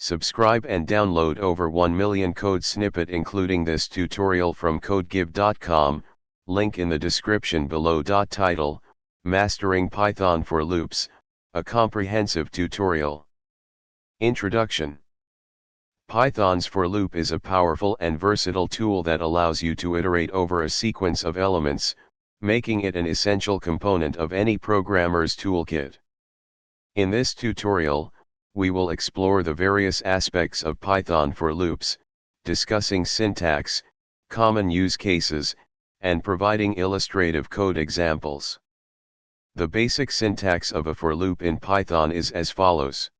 Subscribe and download over 1 million code snippet including this tutorial from codegive.com, link in the description below. Title, Mastering Python for Loops, a comprehensive tutorial. Introduction. Python's for loop is a powerful and versatile tool that allows you to iterate over a sequence of elements, making it an essential component of any programmer's toolkit. In this tutorial, we will explore the various aspects of Python for loops, discussing syntax, common use cases, and providing illustrative code examples. The basic syntax of a for loop in Python is as follows.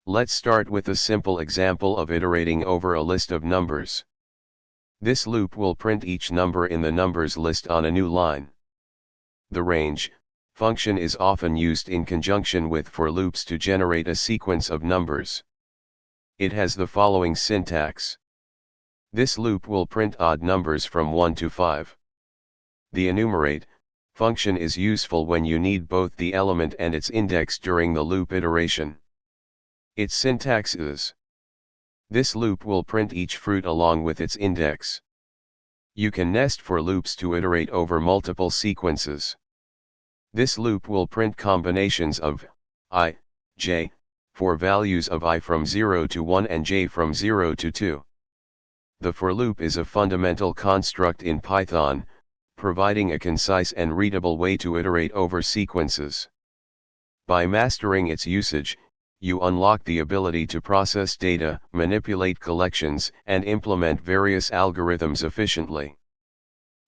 Let's start with a simple example of iterating over a list of numbers. This loop will print each number in the numbers list on a new line. The range function is often used in conjunction with for loops to generate a sequence of numbers. It has the following syntax. This loop will print odd numbers from 1 to 5. The enumerate function is useful when you need both the element and its index during the loop iteration. Its syntax is: this loop will print each fruit along with its index. You can nest for loops to iterate over multiple sequences. This loop will print combinations of I, j, for values of I from 0 to 1 and j from 0 to 2. The for loop is a fundamental construct in Python, providing a concise and readable way to iterate over sequences. By mastering its usage, you unlock the ability to process data, manipulate collections, and implement various algorithms efficiently.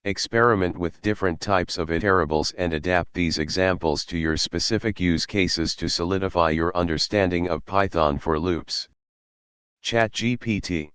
Experiment with different types of iterables and adapt these examples to your specific use cases to solidify your understanding of Python for loops. ChatGPT.